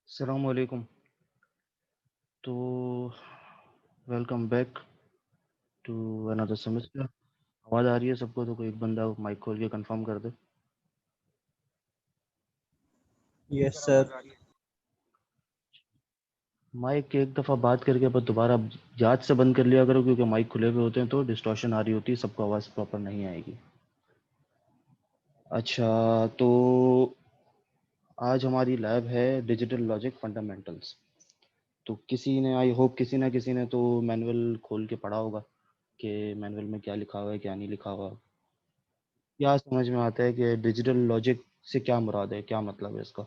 अस्सलाम वालेकुम। तो welcome back to another semester. आवाज़ आ रही है सबको? तो कोई एक बंदा माइक खोल के कंफर्म कर दे। Yes sir. माइक एक दफ़ा बात करके अब दोबारा याद से बंद कर लिया करो, क्योंकि माइक खुले हुए होते हैं तो डिस्टॉर्शन आ रही होती है, सबको आवाज़ प्रॉपर नहीं आएगी। अच्छा, तो आज हमारी लैब है डिजिटल लॉजिक फंडामेंटल्स। तो किसी ने, आई होप किसी ना किसी ने तो मैनुअल खोल के पढ़ा होगा कि मैनुअल में क्या लिखा हुआ है क्या नहीं लिखा हुआ। क्या समझ में आता है कि डिजिटल लॉजिक से क्या मुराद है, क्या मतलब है इसका?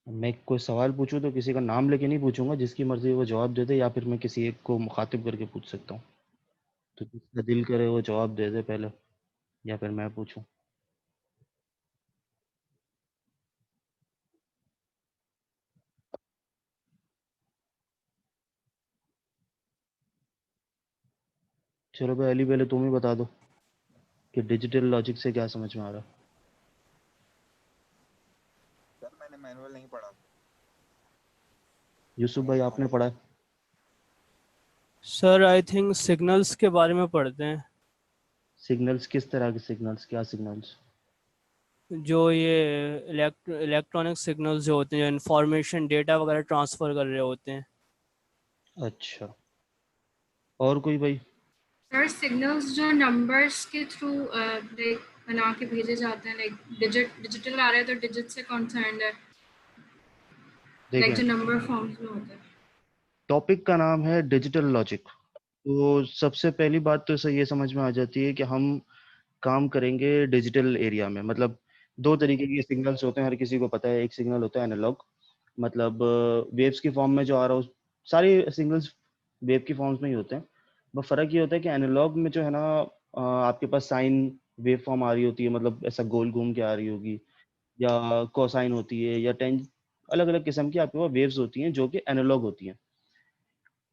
मैं कोई सवाल पूछूं तो किसी का नाम लेके नहीं पूछूंगा, जिसकी मर्जी वो जवाब दे दे, या फिर मैं किसी एक को मुखातिब करके पूछ सकता हूँ। तो जिसका दिल करे वो जवाब दे दे पहले, या फिर मैं पूछूं। चलो भाई अली, पहले तुम ही बता दो कि डिजिटल लॉजिक से क्या समझ में आ रहा है। सर मैंने मैनुअल नहीं पढ़ा। यूसुफ भाई आपने पढ़ा है? सर आई थिंक सिग्नल्स के बारे में पढ़ते हैं। सिग्नल्स? किस तरह के सिग्नल्स, क्या सिग्नल्स? जो ये इलेक्ट्रॉनिक सिग्नल्स जो होते हैं, जो इंफॉर्मेशन डेटा वगैरह ट्रांसफ़र कर रहे होते हैं। अच्छा, और कोई भाई? सर सिग्नल्स जो नंबर्स के थ्रू लाइक बना के भेजे जाते हैं, लाइक डिजिटल आ रहा है तो डिजिट से कंसर्न्ड है, लाइक देखें, जो नंबर फॉर्म्स में होता है। टॉपिक का नाम है डिजिटल लॉजिक। तो सबसे पहली बात तो इसे ये समझ में आ जाती है कि हम काम करेंगे डिजिटल एरिया में। मतलब दो तरीके के सिग्नल्स होते हैं, हर किसी को पता है। एक सिग्नल होता है एनालॉग, मतलब वेव्स की फॉर्म में जो आ रहा हो, सारे सिग्नल्स वेव की फॉर्म्स में ही होते हैं। बस फ़र्क ये होता है कि एनालॉग में जो है ना, आपके पास साइन वेव फॉर्म आ रही होती है, मतलब ऐसा गोल घूम के आ रही होगी, या कोसाइन होती है, या टेंज, अलग अलग किस्म की आपके पास वेव्स होती हैं जो कि एनालॉग होती हैं।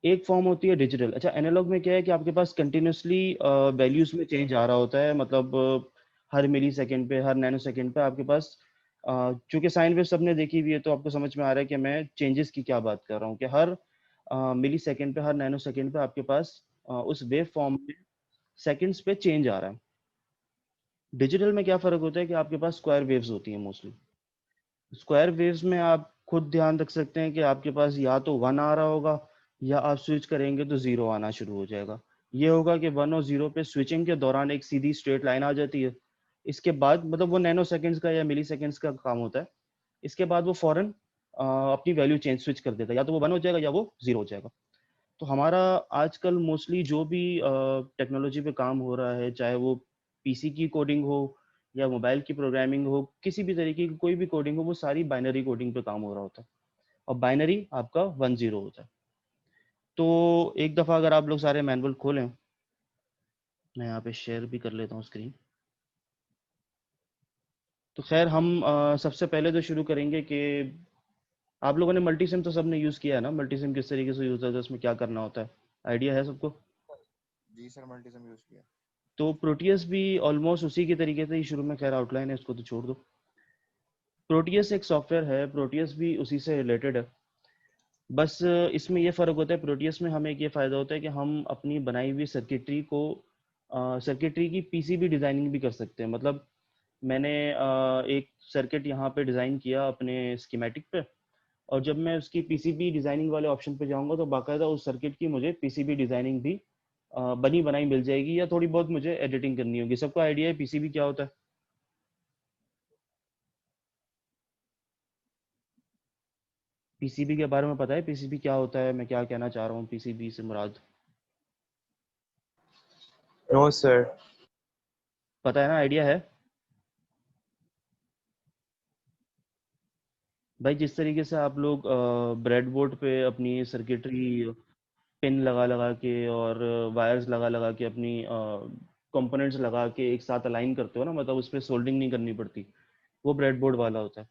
एक फॉर्म होती है डिजिटल। अच्छा, एनालॉग में क्या है कि आपके पास कंटिन्यूसली वैल्यूज में चेंज आ रहा होता है, मतलब हर मिली सेकेंड पे, हर नैनो सेकेंड पे आपके पास, चूंकि साइन वेव सबने देखी हुई है तो आपको समझ में आ रहा है कि मैं चेंजेस की क्या बात कर रहा हूँ, कि हर मिली सेकेंड पे, हर नैनो सेकेंड पे आपके पास उस वेव फॉर्म में सेकेंड्स पे चेंज आ रहा है। डिजिटल में क्या फ़र्क होता है कि आपके पास स्क्वायर वेव्स होती हैं मोस्टली। स्क्वायर वेव्स में आप खुद ध्यान रख सकते हैं कि आपके पास या तो वन आ रहा होगा, या आप स्विच करेंगे तो जीरो आना शुरू हो जाएगा। ये होगा कि वन और जीरो पे स्विचिंग के दौरान एक सीधी स्ट्रेट लाइन आ जाती है। इसके बाद मतलब वो नैनो सेकेंड्स का या मिली सेकेंड्स का काम होता है। इसके बाद वो फौरन अपनी वैल्यू चेंज स्विच कर देता है, या तो वो वन हो जाएगा या वो जीरो हो जाएगा। तो हमारा आजकल मोस्टली जो भी टेक्नोलॉजी पे काम हो रहा है, चाहे वो पीसी की कोडिंग हो या मोबाइल की प्रोग्रामिंग हो, किसी भी तरीके की कोई भी कोडिंग हो, वो सारी बाइनरी कोडिंग पे काम हो रहा होता है। और बाइनरी आपका वन जीरो होता है। तो एक दफ़ा अगर आप लोग सारे मैनुअल खोलें, मैं यहाँ पे शेयर भी कर लेता हूँ स्क्रीन। तो खैर हम सबसे पहले तो शुरू करेंगे कि आप लोगों ने मल्टीसिम तो सबने यूज़ किया है ना? मल्टीसिम किस तरीके से यूज़ होता है, उसमें क्या करना होता है, आइडिया है सबको? जी सर, मल्टीसम यूज किया। तो प्रोटियस भी ऑलमोस्ट उसी के तरीके से ही शुरू में, खैर आउटलाइन है, इसको तो छोड़ दो। प्रोटियस एक सॉफ्टवेयर है, प्रोटियस भी उसी से रिलेटेड है। बस इसमें ये फ़र्क होता है, प्रोटियस में हमें एक ये फ़ायदा होता है कि हम अपनी बनाई हुई सर्किटरी को, सर्किटरी की पीसीबी डिज़ाइनिंग भी कर सकते हैं। मतलब मैंने एक सर्किट यहाँ पे डिज़ाइन किया अपने स्कीमेटिक पे, और जब मैं उसकी पीसीबी डिज़ाइनिंग वाले ऑप्शन पे जाऊँगा तो बाकायदा उस सर्किट की मुझे पीसीबी डिज़ाइनिंग भी बनी बनाई मिल जाएगी, या थोड़ी बहुत मुझे एडिटिंग करनी होगी। सबको आइडिया है पीसीबी क्या होता है? पीसीबी के बारे में पता है? पीसीबी क्या होता है, मैं क्या कहना चाह रहा हूँ पीसीबी से मुराद? No sir. पता है ना, आइडिया है? भाई जिस तरीके से आप लोग ब्रेड बोर्ड पे अपनी सर्किटरी पिन लगा लगा के और वायर्स लगा लगा के अपनी कंपोनेंट्स लगा के एक साथ अलाइन करते हो ना, मतलब उस पर सोल्डिंग नहीं करनी पड़ती, वो ब्रेड बोर्ड वाला होता है।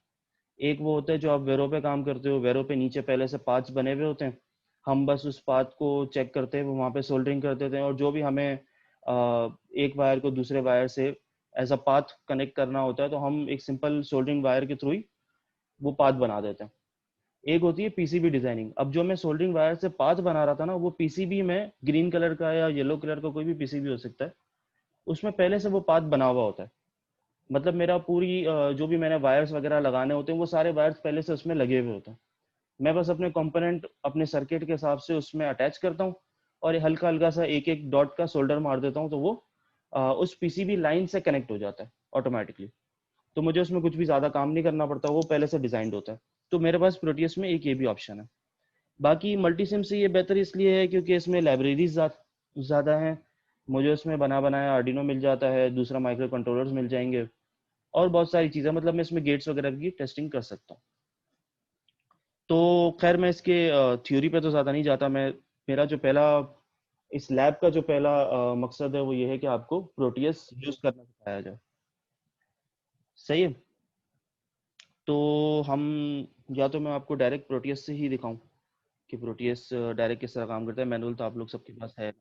एक वो होता है जो आप वेरो पे काम करते हो, वेरो पे नीचे पहले से पार्ट्स बने हुए होते हैं, हम बस उस पाथ को चेक करते हैं, वो वहाँ पे सोल्डरिंग कर देते हैं, और जो भी हमें एक वायर को दूसरे वायर से एज अ पाथ कनेक्ट करना होता है, तो हम एक सिंपल सोल्डरिंग वायर के थ्रू ही वो पाथ बना देते हैं। एक होती है पीसीबी डिजाइनिंग। अब जो मैं सोल्डरिंग वायर से पाथ बना रहा था ना, वो पीसीबी में ग्रीन कलर का या येलो कलर का कोई भी पीसीबी हो सकता है, उसमें पहले से वो पाथ बना हुआ होता है। मतलब मेरा पूरी जो भी मैंने वायर्स वगैरह लगाने होते हैं वो सारे वायर्स पहले से उसमें लगे हुए होते हैं। मैं बस अपने कंपोनेंट अपने सर्किट के हिसाब से उसमें अटैच करता हूँ और हल्का हल्का सा एक एक डॉट का सोल्डर मार देता हूँ, तो वो उस पीसीबी लाइन से कनेक्ट हो जाता है ऑटोमेटिकली। तो मुझे उसमें कुछ भी ज़्यादा काम नहीं करना पड़ता, वो पहले से डिजाइंड होता है। तो मेरे पास प्रोटियस में एक ये भी ऑप्शन है। बाकी मल्टीसिम से ये बेहतर इसलिए है क्योंकि इसमें लाइब्रेरीज ज़्यादा हैं। मुझे उसमें बना बनाया आर्डिनो मिल जाता है, दूसरा माइक्रो कंट्रोलर्स मिल जाएंगे और बहुत सारी चीज़ें। मतलब मैं इसमें गेट्स वगैरह की टेस्टिंग कर सकता हूँ। तो खैर मैं इसके थ्योरी पे तो ज़्यादा नहीं जाता। मैं मेरा जो पहला इस लैब का जो पहला मकसद है वो ये है कि आपको प्रोटियस यूज़ करना सिखाया जाए। सही है। तो हम या तो मैं आपको डायरेक्ट प्रोटियस से ही दिखाऊं कि प्रोटियस डायरेक्ट किस तरह काम करता है। मैनुअल तो आप लोग सबके पास है।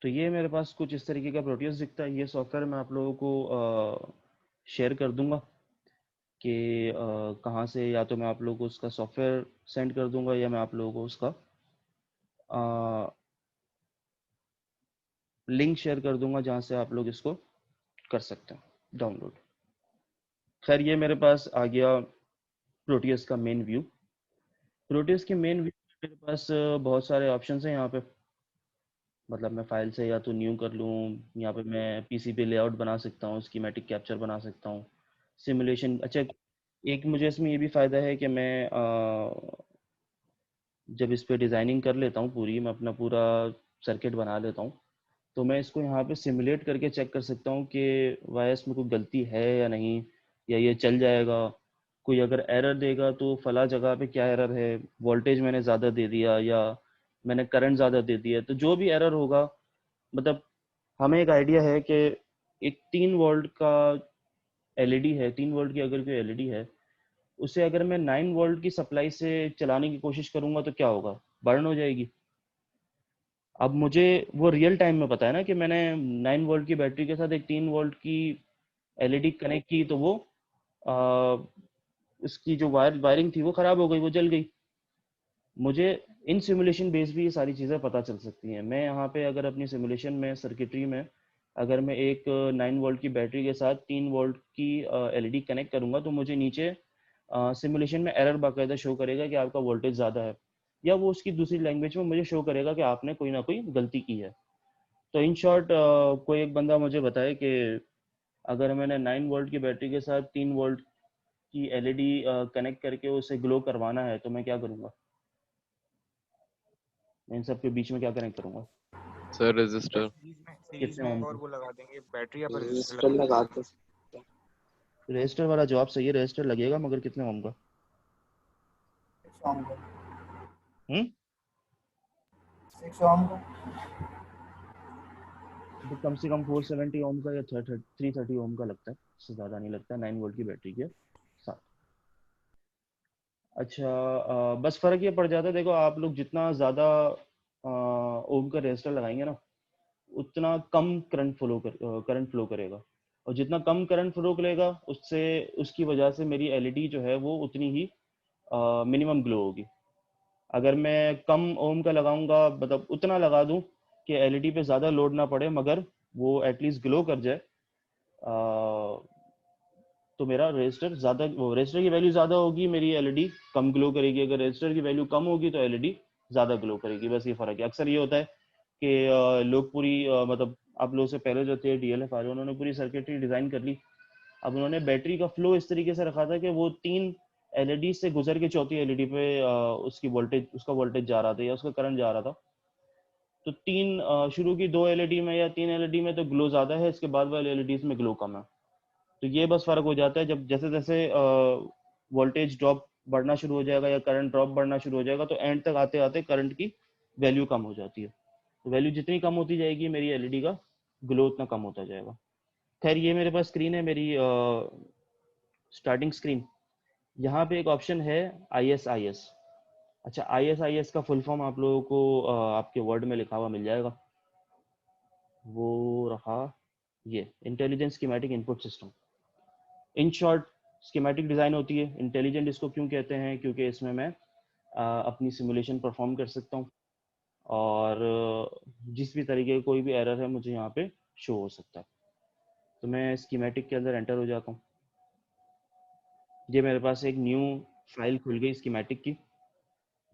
तो ये मेरे पास कुछ इस तरीके का प्रोटियस दिखता है। ये सॉफ्टवेयर मैं आप लोगों को शेयर कर दूंगा कि कहाँ से, या तो मैं आप लोगों को उसका सॉफ्टवेयर सेंड कर दूंगा या मैं आप लोगों को उसका लिंक शेयर कर दूंगा जहाँ से आप लोग इसको कर सकते हैं डाउनलोड। खैर ये मेरे पास आ गया प्रोटियस का मेन व्यू। प्रोटियस के मेन व्यू मेरे पास बहुत सारे ऑप्शंस हैं यहाँ पे। मतलब मैं फाइल से या तो न्यू कर लूँ, यहाँ पे मैं पीसी पे लेआउट बना सकता हूँ, स्कीमेटिक कैप्चर बना सकता हूँ, सिमुलेशन। अच्छा, एक मुझे इसमें ये भी फ़ायदा है कि मैं जब इस पे डिज़ाइनिंग कर लेता हूँ पूरी, मैं अपना पूरा सर्किट बना लेता हूँ, तो मैं इसको यहाँ पे सिमुलेट करके चेक कर सकता हूँ कि वायस में कोई गलती है या नहीं, या ये चल जाएगा। कोई अगर एरर देगा तो फला जगह पे क्या एरर है, वोल्टेज मैंने ज़्यादा दे दिया या मैंने करंट ज़्यादा दे दिया, तो जो भी एरर होगा, मतलब हमें एक आइडिया है कि एक 3 वोल्ट का एलईडी है, 3 वोल्ट की अगर कोई एलईडी है, उसे अगर मैं 9 वोल्ट की सप्लाई से चलाने की कोशिश करूंगा तो क्या होगा, बर्न हो जाएगी। अब मुझे वो रियल टाइम में पता है ना कि मैंने 9 वोल्ट की बैटरी के साथ एक 3 वोल्ट की एलईडी कनेक्ट की, तो वो आ, उसकी जो वायरिंग थी वो खराब हो गई, वो जल गई। मुझे इन सिमुलेशन बेस भी ये सारी चीज़ें पता चल सकती हैं। मैं यहाँ पे अगर अपनी सिमुलेशन में सर्किटरी में अगर मैं एक 9 वोल्ट की बैटरी के साथ 3 वोल्ट की एलईडी कनेक्ट करूँगा, तो मुझे नीचे सिमुलेशन में एरर बाकायदा शो करेगा कि आपका वोल्टेज ज़्यादा है, या वो उसकी दूसरी लैंग्वेज में मुझे शो करेगा कि आपने कोई ना कोई गलती की है। तो इन शॉर्ट कोई एक बंदा मुझे बताए कि अगर मैंने 9 वोल्ट की बैटरी के साथ 3 वोल्ट की एलईडी कनेक्ट करके उसे ग्लो करवाना है, तो मैं क्या करूँगा? मैं इन सब के बीच में क्या कनेक्ट करूँगा? सर रेजिस्टर सीरीज कितने में ओम एक और का? वो लगा देंगे बैटरी, या फिर रजिस्टर रजिस्टर लगा लगा देंगे। दो। रजिस्टर वाला जवाब सही है, रजिस्टर लगेगा, मगर कितने ओम का? 6 ओम का। हम्म 6 ओम का। तो कम से कम 470 ओम का या 330 ओम का लगता है, इससे ज़्यादा नहीं लगता 9 वोल्ट की बैटरी के साथ। अच्छा, बस फ़र्क ये पड़ जाता है, देखो आप लोग जितना ज़्यादा ओम का रजिस्टर लगाएंगे ना, उतना कम करंट फ्लो करेगा। और जितना कम करंट फ्लो करेगा, उससे उसकी वजह से मेरी एलईडी जो है वो उतनी ही मिनिमम ग्लो होगी। अगर मैं कम ओम का लगाऊंगा, मतलब उतना लगा दूं कि एलईडी पे ज़्यादा लोड ना पड़े मगर वो एटलीस्ट ग्लो कर जाए, तो मेरा रजिस्टर ज़्यादा, वो रजिस्टर की वैल्यू ज़्यादा होगी, मेरी एलईडी कम ग्लो करेगी। अगर रजिस्टर की वैल्यू कम होगी तो एलईडी ज़्यादा ग्लो करेगी। बस ये फ़र्क है। अक्सर ये होता है कि लोग पूरी मतलब आप लोगों से पहले जो थे डीएलएफ वाले, उन्होंने पूरी सर्किटरी डिज़ाइन कर ली। अब उन्होंने बैटरी का फ्लो इस तरीके से रखा था कि वो 3 एलईडी से गुजर के चौथी एलईडी पे उसका वोल्टेज जा रहा था या उसका करंट जा रहा था। तो शुरू की 2 एलईडी में या 3 एलईडी में तो ग्लो ज़्यादा है, इसके बाद वाले एलईडीज में ग्लो कम है। तो ये बस फ़र्क हो जाता है जब जैसे जैसे वोल्टेज ड्रॉप बढ़ना शुरू हो जाएगा या करंट ड्रॉप बढ़ना शुरू हो जाएगा, तो एंड तक आते आते करंट की वैल्यू कम हो जाती है। तो वैल्यू जितनी कम होती जाएगी, मेरी एलईडी का ग्लो उतना कम होता जाएगा। खैर ये मेरे पास स्क्रीन है, मेरी स्टार्टिंग स्क्रीन। यहाँ पे एक ऑप्शन है ISIS। अच्छा, ISIS का फुल फॉर्म आप लोगों को आपके वर्ड में लिखा हुआ मिल जाएगा, वो रहा ये intelligent schematic input system. In short schematic design होती है। इंटेलिजेंट इसको क्यों कहते हैं? क्योंकि इसमें मैं अपनी सिमुलेशन परफॉर्म कर सकता हूँ और जिस भी तरीके का कोई भी एरर है मुझे यहाँ पे शो हो सकता है। तो मैं स्कीमेटिक के अंदर एंटर हो जाता हूँ। ये मेरे पास एक न्यू फाइल खुल गई स्कीमेटिक की।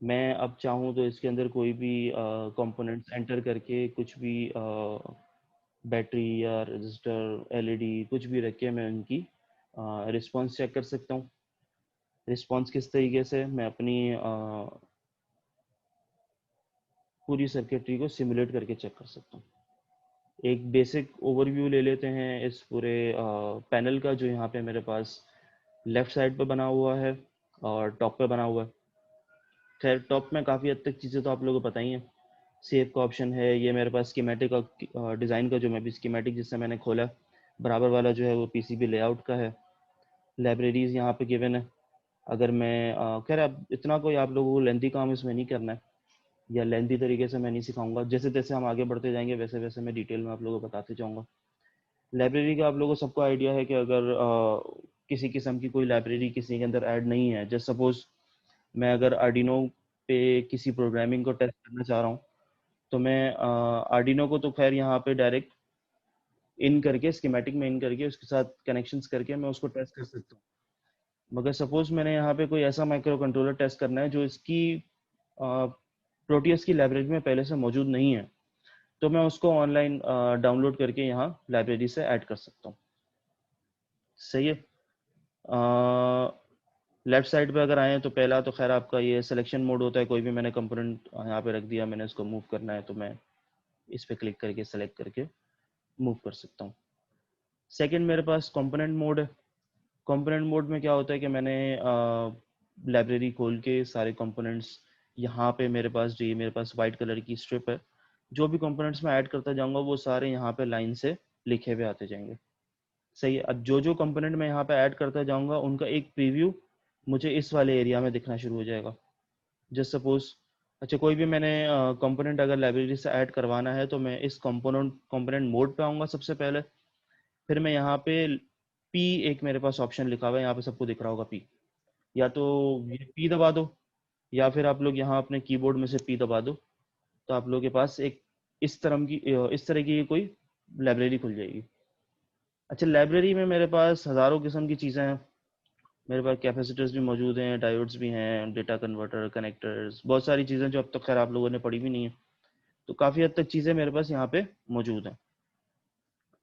मैं अब चाहूँ तो इसके अंदर कोई भी कंपोनेंट्स एंटर करके कुछ भी बैटरी या रजिस्टर, LED कुछ भी रख के मैं उनकी रिस्पॉन्स चेक कर सकता हूँ। रिस्पॉन्स किस तरीके से? मैं अपनी पूरी सर्किटरी को सिमुलेट करके चेक कर सकता हूँ। एक बेसिक ओवरव्यू ले लेते हैं इस पूरे पैनल का, जो यहाँ पे मेरे पास लेफ्ट साइड पे बना हुआ है और टॉप पे बना हुआ है। खैर टॉप में काफ़ी हद तक चीज़ें तो आप लोगों को पता ही हैं। सेव का ऑप्शन है, ये मेरे पास स्कीमेटिक का डिज़ाइन का जो मैं भी स्कीमेटिक जिससे मैंने खोला, बराबर वाला जो है वो PCB लेआउट का है। लाइब्रेरीज़ यहाँ पे गिवन है। अगर मैं खैर अब इतना कोई आप लोगों को लेंथी काम इसमें नहीं करना है, या लेंथी तरीके से मैं नहीं सिखाऊंगा। जैसे जैसे हम आगे बढ़ते जाएंगे वैसे वैसे मैं डिटेल में आप लोगों को बताते जाऊँगा। लाइब्रेरी का आप लोगों को सबको आइडिया है कि अगर किसी किस्म की कोई लाइब्रेरी किसी के अंदर ऐड नहीं है, जस्ट सपोज मैं अगर आर्डिनो पे किसी प्रोग्रामिंग को टेस्ट करना चाह रहा हूँ, तो मैं आर्डिनो को तो खैर यहाँ पे डायरेक्ट इन करके स्कीमेटिक में इन करके उसके साथ कनेक्शंस करके मैं उसको टेस्ट कर सकता हूँ। मगर सपोज मैंने यहाँ पे कोई ऐसा माइक्रो कंट्रोलर टेस्ट करना है जो इसकी प्रोटियस की लाइब्रेरी में पहले से मौजूद नहीं है, तो मैं उसको ऑनलाइन डाउनलोड करके यहाँ लाइब्रेरी से ऐड कर सकता हूँ। सही है। लेफ्ट साइड पे अगर आए तो पहला तो खैर आपका ये सिलेक्शन मोड होता है। कोई भी मैंने कंपोनेंट यहाँ पे रख दिया, मैंने इसको मूव करना है तो मैं इस पे क्लिक करके सेलेक्ट करके मूव कर सकता हूँ। सेकंड मेरे पास कंपोनेंट मोड है। कंपोनेंट मोड में क्या होता है कि मैंने लाइब्रेरी खोल के सारे कंपोनेंट्स यहाँ पे मेरे पास जो ये मेरे पास वाइट कलर की स्ट्रिप है, जो भी कंपोनेंट्स मैं ऐड करता जाऊँगा वो सारे यहाँ पे लाइन से लिखे हुए आते जाएंगे। सही है। अब जो जो कंपोनेंट मैं यहाँ पे ऐड करता जाऊँगा उनका एक प्रीव्यू मुझे इस वाले एरिया में दिखना शुरू हो जाएगा। जस्ट सपोज अच्छा कोई भी मैंने कंपोनेंट अगर लाइब्रेरी से ऐड करवाना है तो मैं इस कंपोनेंट मोड पे आऊँगा सबसे पहले। फिर मैं यहाँ पे P, एक मेरे पास ऑप्शन लिखा हुआ है यहाँ पे सबको दिख रहा होगा P, या तो ये P दबा दो या फिर आप लोग यहाँ अपने कीबोर्ड में से P दबा दो, तो आप लोगों के पास एक इस तरह की कोई लाइब्रेरी खुल जाएगी। अच्छा, लाइब्रेरी में मेरे पास हज़ारों किस्म की चीज़ें हैं। मेरे पास कैपेसिटर्स भी मौजूद हैं, डायोड्स भी हैं, डेटा कन्वर्टर, कनेक्टर्स, बहुत सारी चीज़ें जो अब तक खैर आप लोगों ने पढ़ी भी नहीं है। तो काफ़ी हद तक चीज़ें मेरे पास यहाँ पे मौजूद हैं।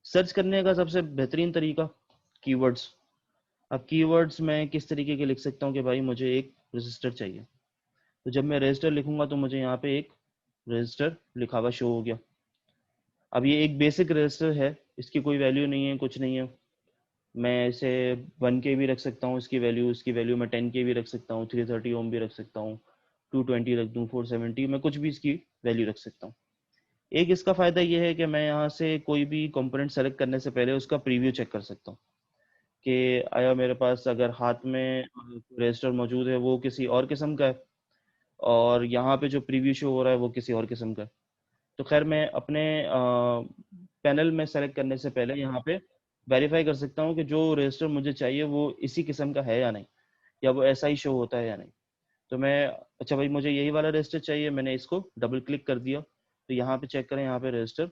सर्च करने का सबसे बेहतरीन तरीका कीवर्ड्स। अब कीवर्ड्स मैं किस तरीके के लिख सकता हूँ कि भाई मुझे एक रजिस्टर चाहिए, तो जब मैं रजिस्टर लिखूंगा तो मुझे यहाँ पे एक रजिस्टर लिखा हुआ शो हो गया। अब ये एक बेसिक रजिस्टर है, इसकी कोई वैल्यू नहीं है, कुछ नहीं है। मैं इसे 1K भी रख सकता हूँ, इसकी वैल्यू मैं 10K भी रख सकता हूँ, 330 ओम भी रख सकता हूँ, 220 रख दूँ, 470, मैं कुछ भी इसकी वैल्यू रख सकता हूँ। एक इसका फ़ायदा ये है कि मैं यहाँ से कोई भी कंपोनेंट सेलेक्ट करने से पहले उसका प्रीव्यू चेक कर सकता हूँ कि आया मेरे पास अगर हाथ में रजिस्टर मौजूद है वो किसी और किस्म का है और यहाँ पे जो प्रीव्यू शो हो रहा है वो किसी और किस्म का है। तो खैर मैं अपने पैनल में सेलेक्ट करने से पहले यहाँ पे वेरीफाई कर सकता हूँ कि जो रजिस्टर मुझे चाहिए वो इसी किस्म का है या नहीं, या वो ऐसा ही शो होता है या नहीं। तो मैं अच्छा भाई मुझे यही वाला रजिस्टर चाहिए, मैंने इसको डबल क्लिक कर दिया तो यहाँ पे चेक करें, यहाँ पे रजिस्टर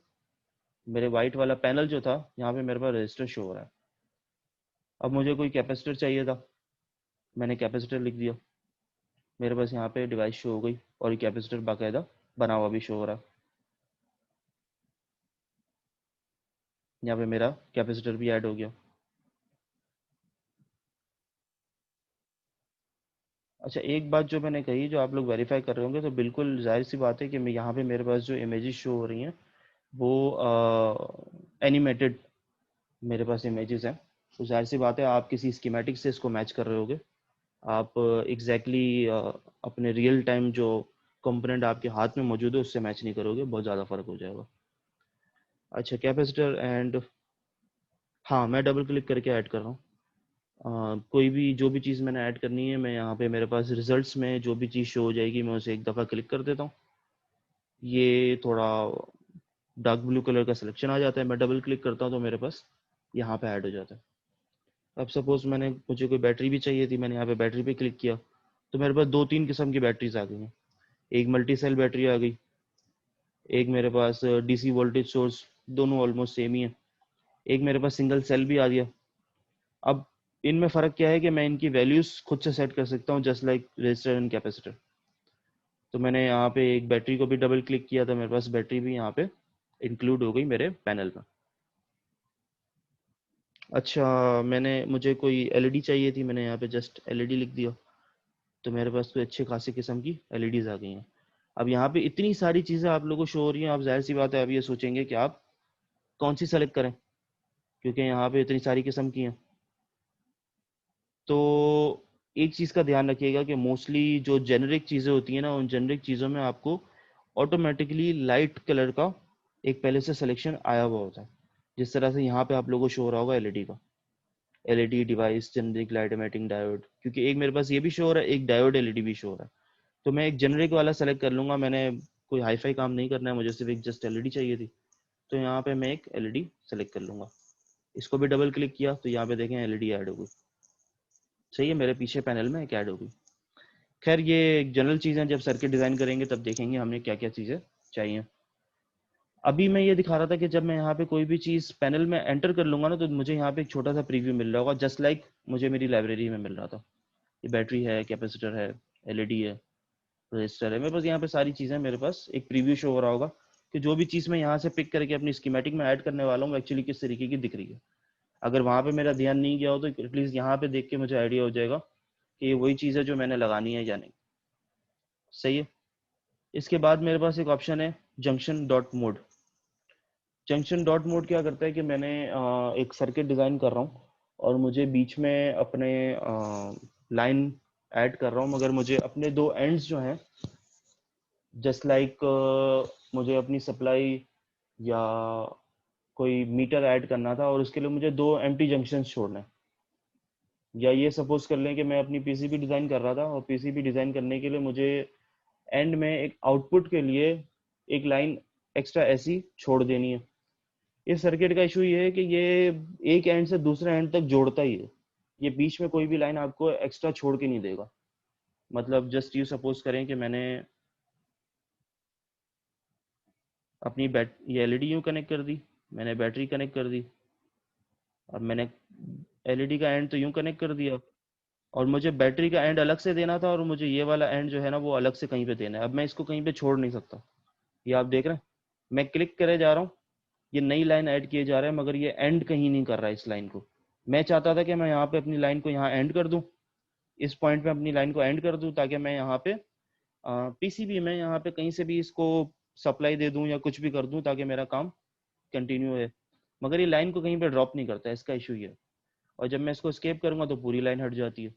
मेरे वाइट वाला पैनल जो था यहाँ पे मेरे पास रजिस्टर शो हो रहा है। अब मुझे कोई कैपेसिटर चाहिए था, मैंने कैपेसिटर लिख दिया, मेरे पास यहाँ पे डिवाइस शो हो गई और ये कैपेसिटर बाकायदा बना हुआ भी शो हो रहा है। यहाँ पे मेरा कैपेसिटर भी ऐड हो गया। अच्छा, एक बात जो मैंने कही जो आप लोग वेरीफाई कर रहे होंगे, तो बिल्कुल जाहिर सी बात है कि मैं यहाँ पे मेरे पास जो इमेजेस शो हो रही हैं वो एनिमेटेड मेरे पास इमेजेस हैं। तो जाहिर सी बात है आप किसी स्कीमेटिक से इसको मैच कर रहे होगे। आप एग्जैक्टली अपने रियल टाइम जो कंपोनेंट आपके हाथ में मौजूद है उससे मैच नहीं करोगे, बहुत ज़्यादा फर्क हो जाएगा। अच्छा, कैपेसिटर एंड हाँ मैं डबल क्लिक करके ऐड कर रहा हूँ। कोई भी जो भी चीज़ मैंने ऐड करनी है, मैं यहाँ पे मेरे पास रिजल्ट्स में जो भी चीज़ शो हो जाएगी मैं उसे एक दफ़ा क्लिक कर देता हूँ। ये थोड़ा डार्क ब्लू कलर का सिलेक्शन आ जाता है, मैं डबल क्लिक करता हूँ तो मेरे पास यहाँ पे ऐड हो जाता है। अब सपोज मुझे कोई बैटरी भी चाहिए थी, मैंने यहाँ पे बैटरी पे क्लिक किया तो मेरे पास 2-3 किस्म की बैटरीज आ गई हैं। एक मल्टी सेल बैटरी आ गई, एक मेरे पास डीसी वोल्टेज सोर्स, दोनों ऑलमोस्ट सेम ही है, एक मेरे पास सिंगल सेल भी आ गया। अब इनमें फ़र्क क्या है कि मैं इनकी वैल्यूज़ खुद से सेट कर सकता हूँ, just like resistor and capacitor. तो मैंने यहाँ पे एक बैटरी को भी डबल क्लिक किया तो मेरे पास बैटरी भी यहाँ पे इंक्लूड हो गई मेरे पैनल में। अच्छा, मुझे कोई एलईडी चाहिए थी, मैंने यहाँ पे जस्ट एलईडी लिख दिया तो मेरे पास कोई अच्छे खासी किस्म की एलईडीज़ आ गई हैं। अब यहाँ पे इतनी सारी चीज़ें आप लोगों को शो हो रही हैं, आप जाहिर सी बात है अब ये सोचेंगे कि आप कौन सी सेलेक्ट करें, क्योंकि यहाँ पे इतनी सारी किस्म की हैं। तो एक चीज़ का ध्यान रखिएगा कि मोस्टली जो जेनरिक चीज़ें होती हैं ना, उन जेनरिक चीज़ों में आपको ऑटोमेटिकली लाइट कलर का एक पहले से सिलेक्शन आया हुआ होता है। जिस तरह से यहाँ पे आप लोगों को शो हो रहा होगा एलईडी का, LED device generic light emitting diode, क्योंकि एक मेरे पास ये भी शो हो रहा है, एक डायोड एलईडी भी शो हो रहा है। तो मैं एक जेनरिक वाला सेलेक्ट कर लूँगा, मैंने कोई हाई फाई काम नहीं करना है, मुझे सिर्फ एक जस्ट एलईडी चाहिए थी, तो यहाँ पे मैं एक एलईडी सेलेक्ट कर लूँगा। इसको भी डबल क्लिक किया तो यहाँ पे देखें एलईडी ऐड हो गई। सही है, मेरे पीछे पैनल में एक ऐड हो गई। खैर ये एक जनरल चीज़ है, जब सर्किट डिज़ाइन करेंगे तब देखेंगे हमें क्या क्या चीज़ें चाहिए। अभी मैं ये दिखा रहा था कि जब मैं यहाँ पे कोई भी चीज़ पैनल में एंटर कर लूँगा ना तो मुझे यहाँ पे एक छोटा सा प्रीव्यू मिल रहा होगा, जस्ट लाइक मुझे मेरी लाइब्रेरी में मिल रहा था। ये बैटरी है, कैपेसिटर है, एलईडी है, रजिस्टर है, मेरे पास यहाँ पे सारी चीज़ें, मेरे पास एक प्रीव्यू शो हो रहा होगा कि जो भी चीज़ मैं यहाँ से पिक करके अपनी स्कीमेटिक में ऐड करने वाला हूँ एक्चुअली किस तरीके की दिख रही है। अगर वहाँ पे मेरा ध्यान नहीं गया हो तो एटलीस्ट यहाँ पे देख के मुझे आइडिया हो जाएगा कि ये वही चीज़ है जो मैंने लगानी है या नहीं। सही है। इसके बाद मेरे पास एक ऑप्शन है junction dot mode. Junction dot mode क्या करता है कि मैंने एक सर्किट डिज़ाइन कर रहा हूँ और मुझे बीच में अपने लाइन ऐड कर रहा हूँ, मगर मुझे अपने दो एंड्स जो हैं जस्ट लाइक मुझे अपनी सप्लाई या कोई मीटर ऐड करना था और उसके लिए मुझे दो एम्प्टी जंक्शंस छोड़ने हैं। या ये सपोज कर लें कि मैं अपनी पीसीबी डिज़ाइन कर रहा था और पीसीबी डिज़ाइन करने के लिए मुझे एंड में एक आउटपुट के लिए एक लाइन एक्स्ट्रा ऐसी छोड़ देनी है। इस सर्किट का इशू ये है कि ये एक एंड से दूसरे एंड तक जोड़ता ही है, ये बीच में कोई भी लाइन आपको एक्स्ट्रा छोड़ के नहीं देगा। मतलब जस्ट यू सपोज करें कि मैंने अपनी ये एलईडी यूँ कनेक्ट कर दी, मैंने बैटरी कनेक्ट कर दी, अब मैंने एलईडी का एंड तो यूँ कनेक्ट कर दिया और मुझे बैटरी का एंड अलग से देना था और मुझे ये वाला एंड जो है ना वो अलग से कहीं पे देना है। अब मैं इसको कहीं पे छोड़ नहीं सकता। ये आप देख रहे हैं, मैं क्लिक करे जा रहा हूँ, ये नई लाइन ऐड किए जा रहा है, मगर ये एंड कहीं नहीं कर रहा है इस लाइन को। मैं चाहता था कि मैं यहाँ पे अपनी लाइन को यहाँ एंड कर दूँ, इस पॉइंट पे अपनी लाइन को एंड कर दूँ ताकि मैं यहाँ पे पीसीबी में यहाँ पे कहीं से भी इसको सप्लाई दे दूँ या कुछ भी कर दूँ ताकि मेरा काम कंटिन्यू है, मगर ये लाइन को कहीं पे ड्रॉप नहीं करता है, इसका इशू ये है। और जब मैं इसको स्केप करूँगा तो पूरी लाइन हट जाती है,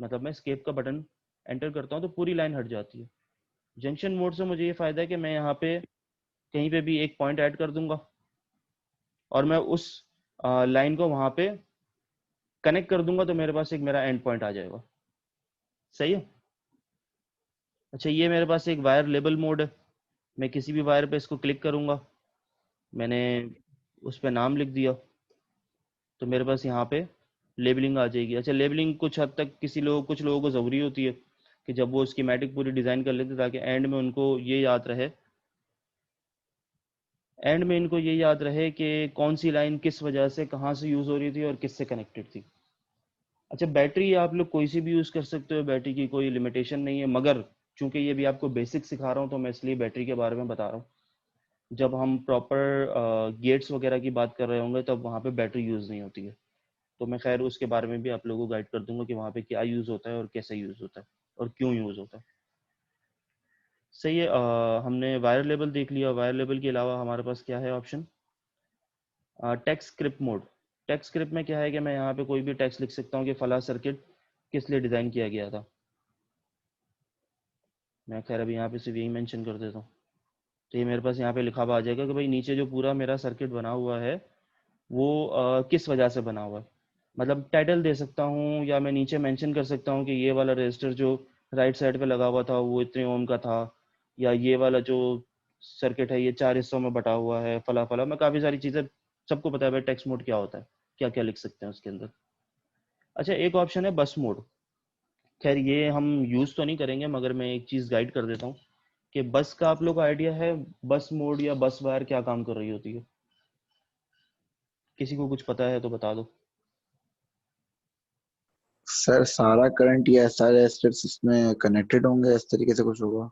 मतलब मैं स्केप का बटन एंटर करता हूँ तो पूरी लाइन हट जाती है। जंक्शन मोड से मुझे ये फ़ायदा है कि मैं यहाँ पे कहीं पे भी एक पॉइंट ऐड कर दूंगा और मैं उस लाइन को वहाँ पे कनेक्ट कर दूंगा तो मेरे पास एक मेरा एंड पॉइंट आ जाएगा। सही है। अच्छा, ये मेरे पास एक वायर लेबल मोड है, मैं किसी भी वायर पे इसको क्लिक करूँगा, मैंने उस पर नाम लिख दिया तो मेरे पास यहाँ पे लेबलिंग आ जाएगी। अच्छा, लेबलिंग कुछ हद तक कुछ लोगों को ज़रूरी होती है कि जब वो स्कीमेटिक पूरी डिज़ाइन कर लेते ताकि एंड में उनको ये याद रहे, एंड में इनको ये याद रहे कि कौन सी लाइन किस वजह से कहाँ से यूज़ हो रही थी और किससे कनेक्टेड थी। अच्छा, बैटरी आप लोग कोई सी भी यूज़ कर सकते हो, बैटरी की कोई लिमिटेशन नहीं है, मगर चूंकि ये भी आपको बेसिक सिखा रहा हूँ तो मैं इसलिए बैटरी के बारे में बता रहा हूँ। जब हम प्रॉपर गेट्स वगैरह की बात कर रहे होंगे तब वहाँ पे बैटरी यूज़ नहीं होती है, तो मैं खैर उसके बारे में भी आप लोगों को गाइड कर दूंगा कि वहाँ पे क्या यूज़ होता है और कैसे यूज़ होता है और क्यों यूज़ होता है। सही है। हमने वायर लेवल देख लिया, वायर लेवल के अलावा हमारे पास क्या है option, text script mode. Text script में क्या है कि मैं यहाँ पे कोई भी टेक्स्ट लिख सकता हूँ कि फला सर्किट किस लिए डिज़ाइन किया गया था। मैं खैर अभी यहाँ पे सिर्फ यही मेंशन कर देता हूँ तो ये मेरे पास यहाँ पे लिखा हुआ आ जाएगा कि भाई नीचे जो पूरा मेरा सर्किट बना हुआ है वो किस वजह से बना हुआ है। मतलब टाइटल दे सकता हूँ, या मैं नीचे मेंशन कर सकता हूँ कि ये वाला रजिस्टर जो राइट साइड पे लगा हुआ था वो इतने ओम का था, या ये वाला जो सर्किट है ये 4 हिस्सों में बटा हुआ है, फला फला। मैं काफ़ी सारी चीज़ें, सबको पता है भाई टेक्स्ट मोड क्या होता है, क्या क्या लिख सकते हैं उसके अंदर। अच्छा, एक ऑप्शन है बस मोड। खैर ये हम यूज़ तो नहीं करेंगे, मगर मैं एक चीज़ गाइड कर देता हूँ कि बस का आप लोग को आइडिया है बस मोड या बस वायर क्या काम कर रही होती है? किसी को कुछ पता है तो बता दो। सर सारा करंट या सारे एस्टेट्स इसमें कनेक्टेड होंगे, इस तरीके से कुछ होगा।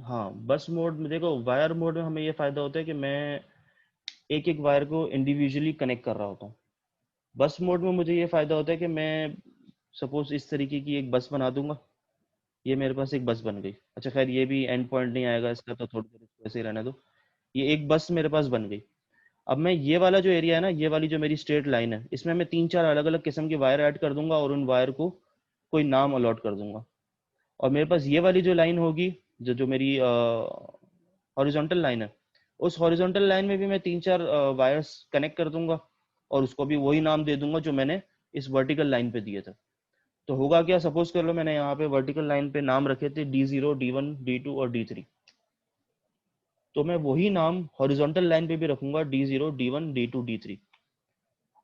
हाँ, बस मोड में देखो, वायर मोड में हमें ये फ़ायदा होता है कि मैं एक एक वायर को इंडिविजुअली कनेक्ट कर रहा होता हूँ। बस मोड में मुझे ये फ़ायदा होता है कि मैं सपोज इस तरीके की एक बस बना दूंगा, ये मेरे पास एक बस बन गई। अच्छा खैर ये भी एंड पॉइंट नहीं आएगा इसका, तो थोड़ी देर इसको ऐसे ही रहने दो। ये एक बस मेरे पास बन गई। अब मैं ये वाला जो एरिया है ना, ये वाली जो मेरी स्ट्रेट लाइन है, इसमें मैं 3-4 अलग अलग किस्म के वायर ऐड कर दूंगा और उन वायर को कोई नाम अलॉट कर दूंगा। और मेरे पास ये वाली जो लाइन होगी, जो जो मेरी हॉरिजॉन्टल लाइन है, उस हॉरिजॉन्टल लाइन में भी मैं 3-4 वायर्स कनेक्ट कर दूंगा और उसको भी वही नाम दे दूंगा जो मैंने इस वर्टिकल लाइन पे दिए थे। तो होगा क्या, सपोज कर लो मैंने यहाँ पे वर्टिकल लाइन पे नाम रखे थे D0, D1, D2 और D3, तो मैं वही नाम हॉरिजॉन्टल लाइन पे भी रखूंगा D0, D1, D2, D3।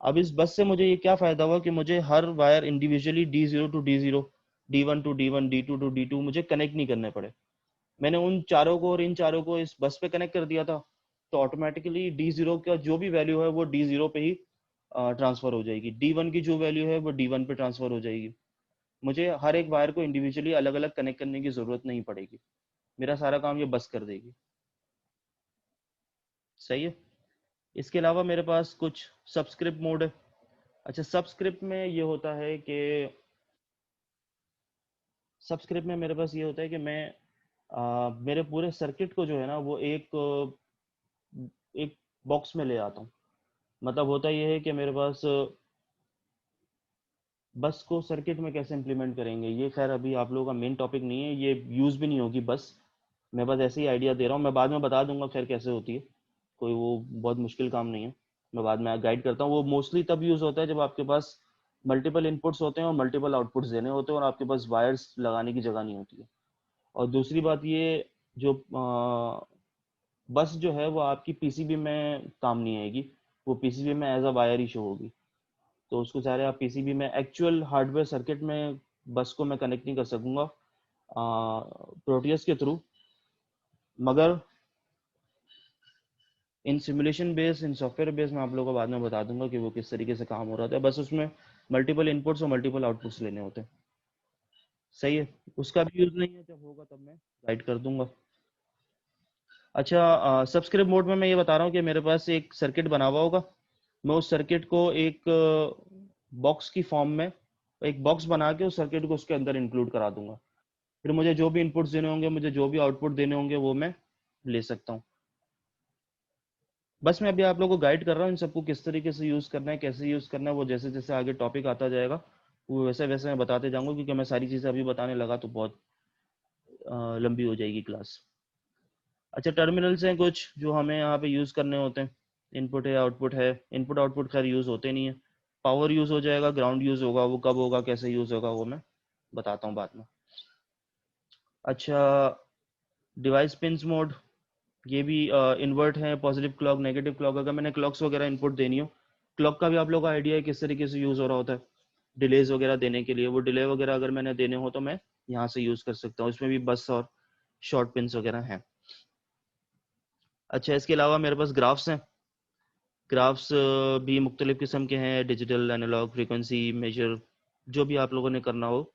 अब इस बस से मुझे ये क्या फायदा हुआ कि मुझे हर wire individually D0 to D0, D1 to D1, D2 to D2 मुझे कनेक्ट नहीं करने पड़े। मैंने उन चारों को और इन चारों को इस बस पे कनेक्ट कर दिया था, तो ऑटोमेटिकली D0 का जो भी वैल्यू है वो D0 पे ही ट्रांसफर हो जाएगी, D1 की जो वैल्यू है वो D1 पे ट्रांसफर हो जाएगी। मुझे हर एक वायर को इंडिविजुअली अलग अलग कनेक्ट करने की जरूरत नहीं पड़ेगी, मेरा सारा काम ये बस कर देगी। सही है। इसके अलावा मेरे पास कुछ सबस्क्रिप्ट मोड है। अच्छा, सबस्क्रिप्ट में ये होता है कि सबस्क्रिप्ट में मेरे पास ये होता है कि मैं मेरे पूरे सर्किट को जो है ना वो एक बॉक्स में ले आता हूँ। मतलब होता ये है कि मेरे पास बस को सर्किट में कैसे इंप्लीमेंट करेंगे, ये खैर अभी आप लोगों का मेन टॉपिक नहीं है, ये यूज़ भी नहीं होगी बस। मैं बस ऐसे ही आइडिया दे रहा हूँ, मैं बाद में बता दूंगा खैर कैसे होती है, कोई वो बहुत मुश्किल काम नहीं है, मैं बाद में गाइड करता हूँ। वो मोस्टली तब यूज़ होता है जब आपके पास मल्टीपल इनपुट्स होते हैं और मल्टीपल आउटपुट्स देने होते हैं और आपके पास वायर्स लगाने की जगह नहीं होती है। और दूसरी बात ये, जो बस जो है वो आपकी पीसीबी में काम नहीं आएगी, वो पीसीबी में एज अ वायर ही शो होगी। तो उसको चाह रहे आप पीसीबी में एक्चुअल हार्डवेयर सर्किट में बस को मैं कनेक्ट नहीं कर सकूंगा प्रोटियस के थ्रू, मगर इन सिमुलेशन बेस, इन सॉफ्टवेयर बेस मैं आप लोगों को बाद में बता दूंगा कि वो किस तरीके से काम हो रहा था। बस उसमें मल्टीपल इनपुट्स और मल्टीपल आउटपुट्स लेने होते हैं। सही है, उसका भी यूज नहीं है, जब होगा तब मैं गाइड कर दूंगा। अच्छा, सब्सक्रिप्ट मोड में मैं ये बता रहा हूँ कि मेरे पास एक सर्किट बना हुआ होगा, मैं उस सर्किट को एक बॉक्स की फॉर्म में, एक बॉक्स बना के उस सर्किट को उसके अंदर इंक्लूड करा दूंगा। फिर मुझे जो भी इनपुट्स देने होंगे, मुझे जो भी आउटपुट देने होंगे वो मैं ले सकता हूँ। बस मैं अभी आप लोगों को गाइड कर रहा हूँ इन सबको किस तरीके से यूज़ करना है, कैसे यूज़ करना है, वो जैसे जैसे आगे टॉपिक आता जाएगा वो वैसे वैसे मैं बताते जाऊँगा, क्योंकि मैं सारी चीज़ें अभी बताने लगा तो बहुत लंबी हो जाएगी क्लास। अच्छा, टर्मिनल्स हैं कुछ जो हमें यहाँ पे यूज़ करने होते हैं। इनपुट है, आउटपुट है। इनपुट आउटपुट खैर यूज़ होते नहीं है। पावर यूज़ हो जाएगा, ग्राउंड यूज़ होगा, वो कब होगा, कैसे यूज़ होगा, वो मैं बताता हूँ बाद में। अच्छा, डिवाइस पिंस मोड, ये भी इन्वर्ट है, पॉजिटिव क्लॉक, नेगेटिव क्लॉक। अगर मैंने क्लॉक्स वगैरह इनपुट देनी हो, क्लॉक का भी आप लोगों को आइडिया है किस तरीके से यूज़ हो रहा होता है डिलेज वगैरह देने के लिए। वो डिले वगैरह अगर मैंने देने हो तो मैं यहाँ से यूज़ कर सकता हूँ, इसमें भी बस और शॉर्ट पिंस वगैरह हैं। अच्छा, इसके अलावा मेरे पास ग्राफ्स हैं। ग्राफ्स भी मुख्तलिफ़ किस्म के हैं, डिजिटल, एनालॉग, फ्रीक्वेंसी मेजर, जो भी आप लोगों ने करना हो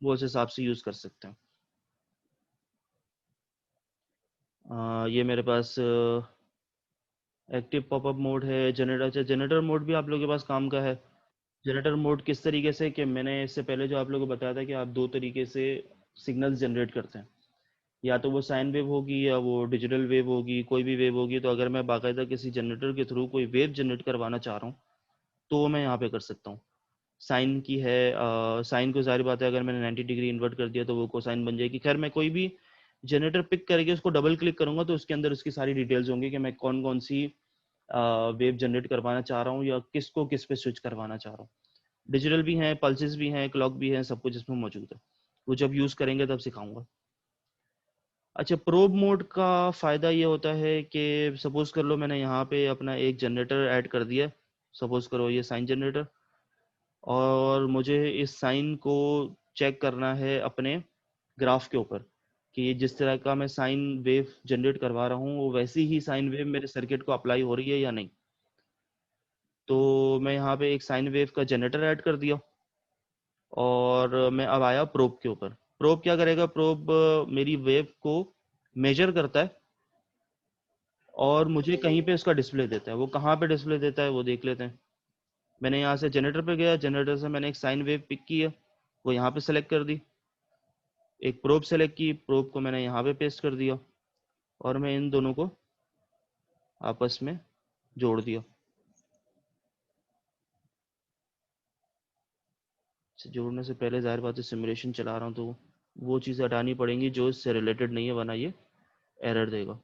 वो उस हिसाब से यूज़ कर सकते हैं। ये मेरे पास एक्टिव पॉपअप मोड है, जनरेटर। अच्छा, जनरेटर मोड भी आप लोगों के पास काम का है। जनरेटर मोड किस तरीके से, कि मैंने इससे पहले जो आप लोगों को बताया था कि आप दो तरीके से सिग्नल्स जनरेट करते हैं, या तो वो साइन वेव होगी या वो डिजिटल वेव होगी, कोई भी वेव होगी। तो अगर मैं बाकायदा किसी जनरेटर के थ्रू कोई वेव जनरेट करवाना चाह रहा हूँ तो वो मैं यहाँ पे कर सकता हूँ। साइन की है, साइन को जाहिर बात है अगर मैंने 90 डिग्री इन्वर्ट कर दिया तो वो कोसाइन बन जाएगी। खैर मैं कोई भी जनरेटर पिक करके उसको डबल क्लिक करूंगा तो उसके अंदर उसकी सारी डिटेल्स होंगी कि मैं कौन कौन सी वेव जनरेट करवाना चाह रहा हूँ या किसको किस पे स्विच करवाना चाह रहा हूँ। डिजिटल भी हैं, पल्सेस भी हैं, क्लॉक भी हैं, सब कुछ इसमें मौजूद है। वो जब यूज़ करेंगे तब सिखाऊंगा। अच्छा, प्रोब मोड का फ़ायदा ये होता है कि सपोज़ कर लो मैंने यहाँ पे अपना एक जनरेटर ऐड कर दिया, सपोज़ करो ये साइन जनरेटर, और मुझे इस साइन को चेक करना है अपने ग्राफ के ऊपर कि ये जिस तरह का मैं साइन वेव जनरेट करवा रहा हूँ वो वैसी ही साइन वेव मेरे सर्किट को अप्लाई हो रही है या नहीं। तो मैं यहाँ पे एक साइन वेव का जनरेटर ऐड कर दिया और मैं अब आया प्रोब के ऊपर। प्रोब क्या करेगा? प्रोब मेरी वेव को मेजर करता है और मुझे कहीं पे उसका डिस्प्ले देता है। वो कहाँ पे डिस्प्ले देता है वो देख लेते हैं। मैंने यहाँ से जनरेटर पे गया, जनरेटर से मैंने एक साइन वेव पिक की है, वो यहाँ पे सेलेक्ट कर दी। एक प्रोब सेलेक्ट की, प्रोब को मैंने यहाँ पे पेस्ट कर दिया और मैं इन दोनों को आपस में जोड़ दिया। जोड़ने से पहले जाहिर बात है सिमुलेशन चला रहा हूँ तो वो चीज़ें हटानी पड़ेंगी जो इससे रिलेटेड नहीं है, वरना ये एरर देगा।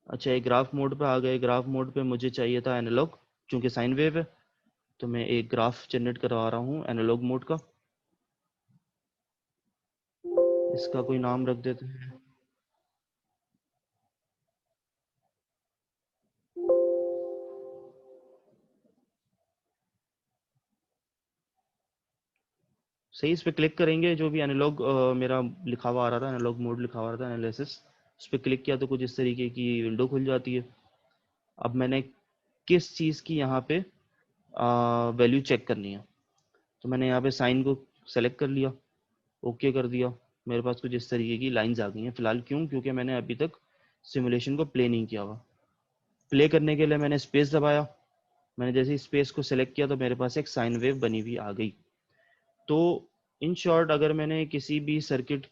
अच्छा, एक ग्राफ मोड पे आ गए। ग्राफ मोड पे मुझे चाहिए था एनालॉग, चूंकि साइन वेव है तो मैं एक ग्राफ जनरेट करवा रहा हूँ एनालॉग मोड का। इसका कोई नाम रख देते हैं, सही। इस पे क्लिक करेंगे, जो भी एनालॉग मेरा लिखा हुआ आ रहा था, एनालॉग मोड लिखा हुआ आ रहा था, एनालिसिस, उस पर क्लिक किया तो कुछ इस तरीके की विंडो खुल जाती है। अब मैंने किस चीज़ की यहाँ पे वैल्यू चेक करनी है, तो मैंने यहाँ पे साइन को सेलेक्ट कर लिया, ओके कर दिया। मेरे पास कुछ इस तरीके की लाइंस आ गई हैं फिलहाल। क्यों? क्योंकि मैंने अभी तक सिमुलेशन को प्ले नहीं किया हुआ। प्ले करने के लिए मैंने स्पेस दबाया। मैंने जैसे ही स्पेस को सेलेक्ट किया तो मेरे पास एक साइन वेव बनी हुई आ गई। तो इन शॉर्ट, अगर मैंने किसी भी सर्किट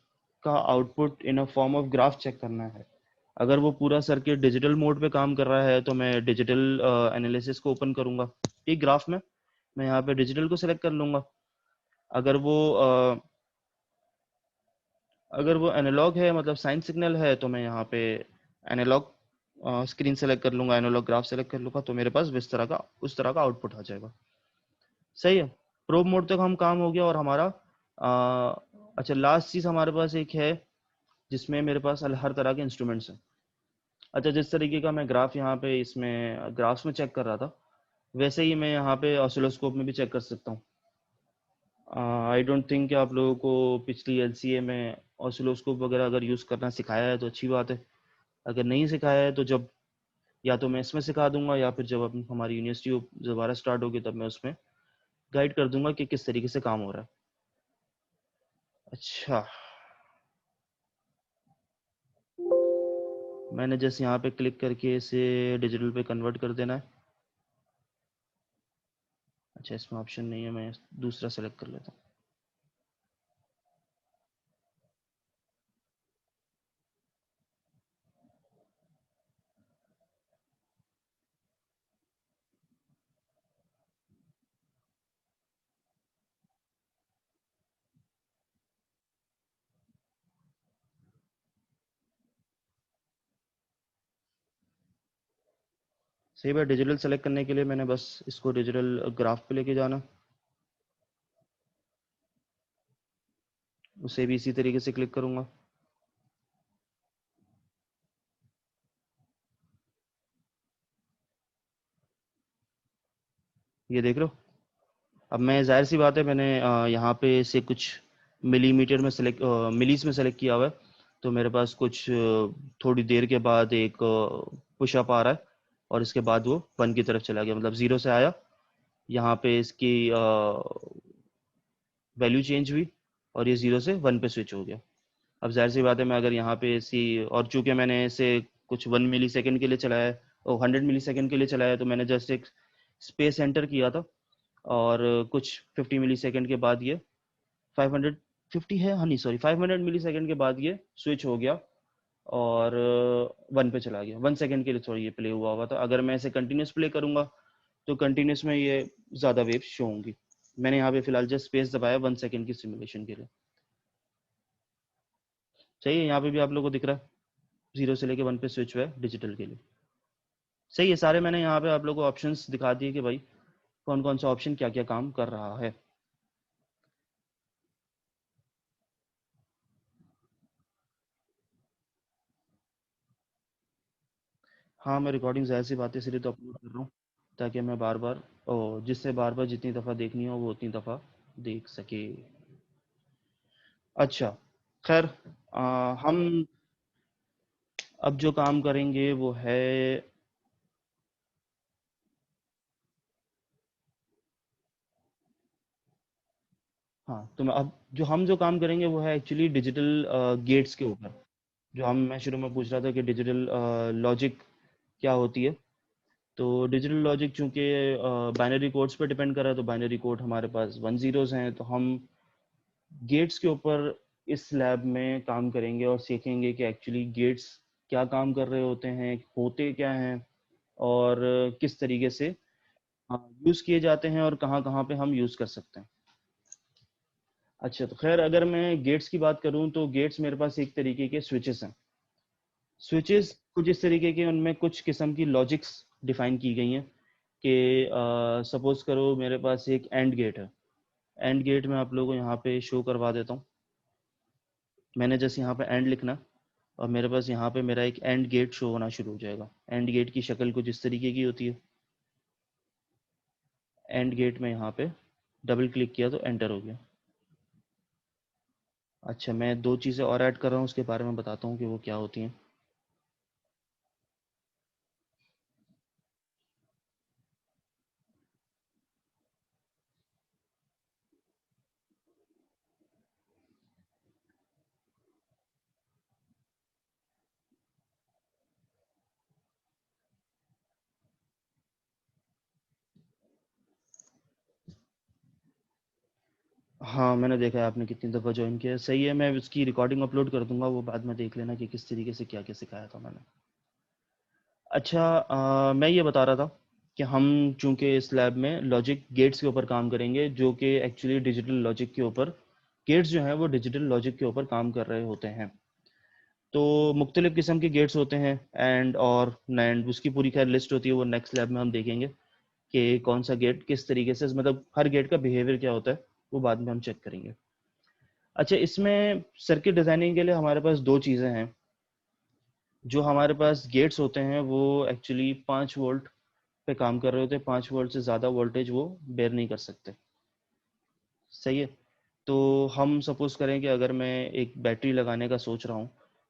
का output in a form of graph check करना है, अगर वो पूरा सर्किट डिजिटल मोड पे काम कर रहा है तो मैं डिजिटल एनालिसिस को ओपन करूंगा एक ग्राफ में, मैं यहाँ पे डिजिटल को सेलेक्ट कर लूंगा। अगर वो एनालॉग है, मतलब साइन सिग्नल है, तो मैं यहाँ पे एनालॉग स्क्रीन सेलेक्ट कर लूंगा, एनालॉग ग्राफ सेलेक्ट कर लूंगा, तो मेरे पास उस तरह का आउटपुट आ जाएगा। सही है। प्रोब मोड तक हम काम हो गया और हमारा अच्छा, लास्ट चीज़ हमारे पास एक है जिसमें मेरे पास हर तरह के इंस्ट्रूमेंट्स हैं। अच्छा, जिस तरीके का मैं ग्राफ यहाँ पे इसमें ग्राफ्स में चेक कर रहा था, वैसे ही मैं यहाँ पे ऑसिलोस्कोप में भी चेक कर सकता हूँ। आई डोंट थिंक कि आप लोगों को पिछली एलसीए में ऑसिलोस्कोप वगैरह अगर यूज़ करना सिखाया है तो अच्छी बात है। अगर नहीं सिखाया है तो जब, या तो मैं इसमें सिखा दूंगा या फिर जब हमारी यूनिवर्सिटी दोबारा स्टार्ट होगी तब मैं उसमें गाइड कर दूंगा कि किस तरीके से काम हो रहा है। अच्छा, मैंने जैसे यहाँ पे क्लिक करके इसे डिजिटल पे कन्वर्ट कर देना है। अच्छा, इसमें ऑप्शन नहीं है, मैं दूसरा सेलेक्ट कर लेता हूँ। सही बात, डिजिटल सेलेक्ट करने के लिए मैंने बस इसको डिजिटल ग्राफ पे लेके जाना, उसे भी इसी तरीके से क्लिक करूंगा। ये देख लो। अब मैं, जाहिर सी बात है, मैंने यहाँ पे से कुछ मिलीमीटर में सेलेक्ट, मिलीज में सेलेक्ट किया हुआ है, तो मेरे पास कुछ थोड़ी देर के बाद एक पुशअप आ रहा है और इसके बाद वो 1 की तरफ चला गया, मतलब 0 से आया, यहाँ पे इसकी वैल्यू चेंज हुई और ये 0 से 1 पे स्विच हो गया। अब जाहिर सी बात है, मैं अगर यहाँ पे इसी, और चूंकि मैंने इसे कुछ 1 मिली सेकेंड के लिए चलाया है और 100 मिली सेकेंड के लिए चलाया है, तो मैंने जस्ट एक स्पेस एंटर किया था और कुछ 50 मिली सेकेंड के बाद ये 550 है, हाँ नहीं सॉरी, 500 मिली सेकेंड के बाद ये स्विच हो गया और 1 पे चला गया। 1 सेकेंड के लिए सॉरी ये प्ले हुआ था। अगर मैं इसे कंटिन्यूस प्ले करूंगा तो कंटिन्यूस में ये ज़्यादा वेव शो होंगी। मैंने यहाँ पे फिलहाल जस्ट स्पेस दबाया 1 सेकेंड की सिमुलेशन के लिए। सही है, यहाँ पे भी आप लोगों को दिख रहा है 0 से लेके 1 पे स्विच हुआ है डिजिटल के लिए। सही है, सारे मैंने यहाँ पे आप लोगों को ऑप्शंस दिखा दिए कि भाई कौन कौन सा ऑप्शन क्या क्या काम कर रहा है। हाँ, मैं रिकॉर्डिंग ज़ाहिर सी बात है इसलिए तो अपलोड कर रहा हूँ, ताकि मैं बार बार ओ जिससे बार बार जितनी दफ़ा देखनी हो वो उतनी दफ़ा देख सके। अच्छा, खैर, हम अब जो काम करेंगे वो है, हाँ, तो हम जो काम करेंगे वो है एक्चुअली डिजिटल गेट्स के ऊपर। जो हम मैं शुरू में पूछ रहा था कि डिजिटल लॉजिक क्या होती है। तो डिजिटल लॉजिक चूंकि बाइनरी कोड्स पे डिपेंड कर रहा है, तो बाइनरी कोड हमारे पास 1 zeros हैं, तो हम गेट्स के ऊपर इस लैब में काम करेंगे और सीखेंगे कि एक्चुअली गेट्स क्या काम कर रहे होते क्या हैं, और किस तरीके से यूज़ किए जाते हैं और कहाँ कहाँ पे हम यूज़ कर सकते हैं। अच्छा, तो खैर, अगर मैं गेट्स की बात करूं तो गेट्स मेरे पास एक तरीके के स्विचेस हैं। स्विचेस कुछ इस तरीके के, उनमें कुछ किस्म की लॉजिक्स डिफाइन की गई हैं कि सपोज करो मेरे पास एक एंड गेट है। एंड गेट में आप लोगों को यहाँ पे शो करवा देता हूँ। मैंने जैसे यहाँ पे एंड लिखना, और मेरे पास यहाँ पे मेरा एक एंड गेट शो होना शुरू हो जाएगा। एंड गेट की शक्ल कुछ इस तरीके की होती है। एंड गेट में यहाँ पे डबल क्लिक किया तो एंटर हो गया। अच्छा, मैं दो चीज़ें और ऐड कर रहा हूँ, उसके बारे में बताता हूँ कि वो क्या होती हैं। हाँ, मैंने देखा है आपने कितनी दफ़ा ज्वाइन किया है। सही है, मैं उसकी रिकॉर्डिंग अपलोड कर दूंगा, वो बाद में देख लेना कि किस तरीके से क्या क्या सिखाया था मैंने। अच्छा, मैं ये बता रहा था कि हम चूंकि इस लैब में लॉजिक गेट्स के ऊपर काम करेंगे, जो कि एक्चुअली डिजिटल लॉजिक के ऊपर, गेट्स जो हैं वो डिजिटल लॉजिक के ऊपर काम कर रहे होते हैं। तो मुख्तलिफ़ किस्म के गेट्स होते हैं, एंड और नैंड, उसकी पूरी खैर लिस्ट होती है, वो नेक्स्ट लैब में हम देखेंगे कि कौन सा गेट किस तरीके से, मतलब हर गेट का बिहेवियर क्या होता है, वो बाद में हम चेक करेंगे। अच्छा, इसमें सर्किट डिज़ाइनिंग के लिए हमारे पास दो चीज़ें हैं। जो हमारे पास गेट्स होते हैं वो एक्चुअली 5 वोल्ट पे काम कर रहे होते हैं। 5 वोल्ट से ज़्यादा वोल्टेज वो बेयर नहीं कर सकते। सही है। तो हम सपोज करें कि अगर मैं एक बैटरी लगाने का सोच रहा हूँ,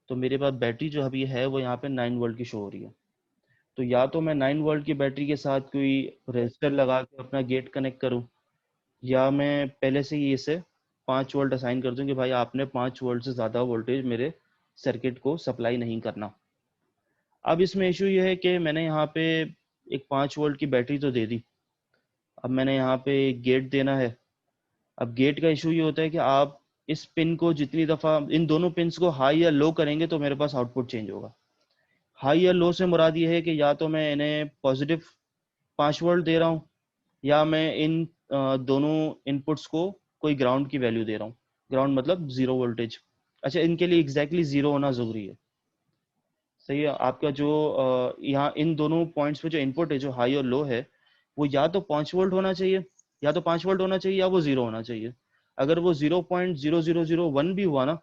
तो मेरे पास बैटरी जो अभी है वो यहाँ पे 9 वोल्ट की शो हो रही है। तो या तो मैं 9 वोल्ट की बैटरी के साथ कोई रेजिस्टर लगा के अपना गेट कनेक्ट करूँ, या मैं पहले से ही इसे 5 वोल्ट असाइन कर दूं कि भाई आपने 5 वोल्ट से ज़्यादा वोल्टेज मेरे सर्किट को सप्लाई नहीं करना। अब इसमें इशू ये है कि मैंने यहाँ पे एक 5 वोल्ट की बैटरी तो दे दी, अब मैंने यहाँ पे एक गेट देना है। अब गेट का इशू ये होता है कि आप इस पिन को जितनी दफ़ा, इन दोनों पिन्स को हाई या लो करेंगे तो मेरे पास आउटपुट चेंज होगा। हाई या लो से मुराद ये है कि या तो मैं इन्हें पॉजिटिव 5 वोल्ट दे रहा हूँ, या मैं इन दोनों इनपुट्स को कोई ग्राउंड की वैल्यू दे रहा हूँ। ग्राउंड मतलब जीरो वोल्टेज। अच्छा, इनके लिए एग्जैक्टली जीरो होना ज़रूरी है। सही है। आपका जो यहाँ इन दोनों पॉइंट्स पे जो इनपुट है, जो हाई और लो है, वो या तो 5 वोल्ट होना चाहिए, या तो 5 वोल्ट होना चाहिए, या वो जीरो होना चाहिए। अगर वो 0.0001 भी हुआ ना,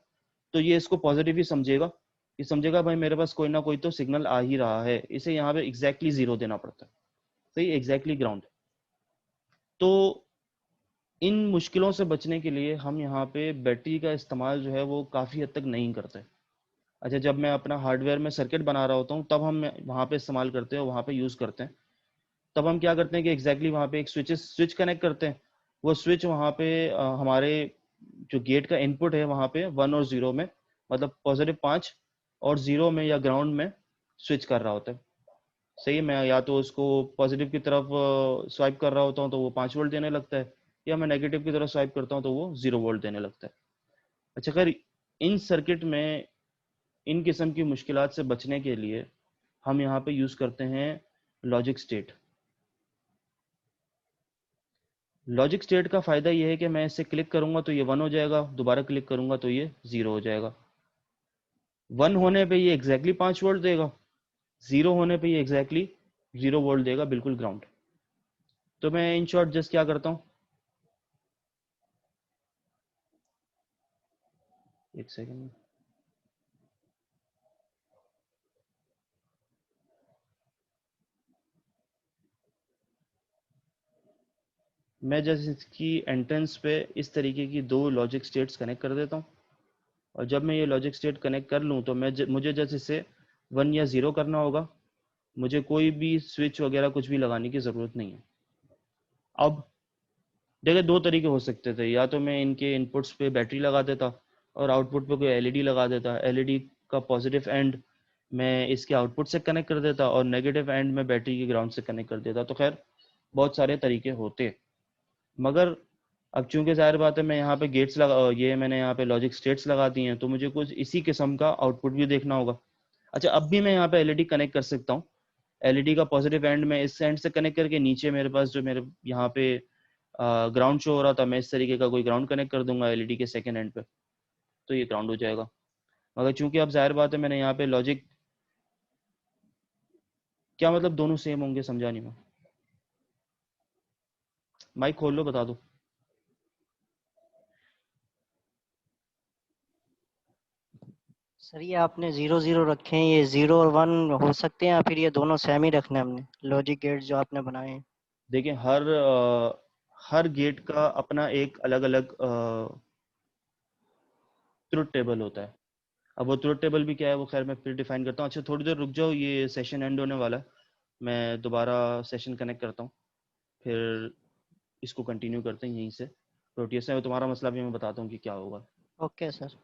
तो ये इसको पॉजिटिव ही समझेगा। ये समझेगा भाई मेरे पास कोई ना कोई तो सिग्नल आ ही रहा है, इसे यहाँ पे एग्जैक्टली जीरो देना पड़ता है। सही, एग्जैक्टली ग्राउंड। तो इन मुश्किलों से बचने के लिए हम यहाँ पे बैटरी का इस्तेमाल जो है वो काफ़ी हद तक नहीं करते। अच्छा, जब मैं अपना हार्डवेयर में सर्किट बना रहा होता हूँ तब हम वहाँ पे इस्तेमाल करते हैं, वहाँ पे यूज़ करते हैं। तब हम क्या करते हैं कि एग्जैक्टली वहाँ पे एक स्विच कनेक्ट करते हैं। वो स्विच वहाँ पे हमारे जो गेट का इनपुट है वहाँ पे 1 और 0 में, मतलब +5 और 0 में या ग्राउंड में स्विच कर रहा होता है। सही है। मैं या तो उसको पॉजिटिव की तरफ स्वाइप कर रहा होता हूँ तो वो 5 वोल्ट देने लगता है, या मैं नेगेटिव की तरफ स्वाइप करता हूँ तो वो 0 वोल्ट देने लगता है। अच्छा, खैर, इन सर्किट में इन किस्म की मुश्किलात से बचने के लिए हम यहाँ पे यूज़ करते हैं लॉजिक स्टेट। लॉजिक स्टेट का फ़ायदा ये है कि मैं इसे क्लिक करूँगा तो ये 1 हो जाएगा, दोबारा क्लिक करूँगा तो ये 0 हो जाएगा। 1 होने पे ये एग्जैक्टली 5 वोल्ट देगा, 0 होने पे ये एग्जैक्टली 0 वोल्ट देगा, बिल्कुल ग्राउंड। तो मैं इन शॉर्ट जस्ट क्या करता हूँ, एक सेकेंड, मैं जैसे इसकी एंट्रेंस पे इस तरीके की 2 लॉजिक स्टेट्स कनेक्ट कर देता हूँ, और जब मैं ये लॉजिक स्टेट कनेक्ट कर लूँ तो मुझे जैसे इसे 1 या 0 करना होगा, मुझे कोई भी स्विच वगैरह कुछ भी लगाने की ज़रूरत नहीं है। अब देखिए 2 तरीके हो सकते थे, या तो मैं इनके इनपुट्स पे बैटरी लगा देता और आउटपुट पे कोई एलईडी लगा देता, एलईडी का पॉजिटिव एंड मैं इसके आउटपुट से कनेक्ट कर देता और नेगेटिव एंड में बैटरी के ग्राउंड से कनेक्ट कर देता। तो खैर बहुत सारे तरीके होते, मगर अब चूंकि जाहिर बात है मैं यहाँ पे गेट्स लगा, ये मैंने यहाँ पे लॉजिक स्टेट्स लगा दी हैं, तो मुझे कुछ इसी किस्म का आउटपुट भी देखना होगा। अच्छा, अब भी मैं यहाँ पे एलईडी कनेक्ट कर सकता हूँ, एलईडी का पॉजिटिव एंड में इस एंड से कनेक्ट करके नीचे मेरे पास जो मेरे यहाँ पे ग्राउंड शो हो रहा था, मैं इस तरीके का कोई ग्राउंड कनेक्ट कर दूंगा एलईडी के सेकेंड एंड पे, तो ये ग्राउंड हो जाएगा। मगर चूंकि अब जाहिर बात है मैंने यहाँ पे लॉजिक, क्या मतलब दोनों सेम होंगे, समझा नहीं मैं। माइक खोल लो, बता दो। सर ये आपने 0 0 रखे हैं, ये 0 और 1 हो सकते हैं या फिर ये दोनों सेम ही रखने हैं हमने लॉजिक गेट जो आपने बनाए हैं? देखिए हर गेट का अपना एक अलग अलग ट्रुथ टेबल होता है। अब वो ट्रुथ टेबल भी क्या है वो खैर मैं फिर डिफाइन करता हूँ। अच्छा थोड़ी देर रुक जाओ, ये सेशन एंड होने वाला है, मैं दोबारा सेशन कनेक्ट करता हूँ, फिर इसको कंटिन्यू करते हैं यहीं से। प्रोटियस में तुम्हारा मसला भी मैं बताता हूँ कि क्या होगा। Okay sir.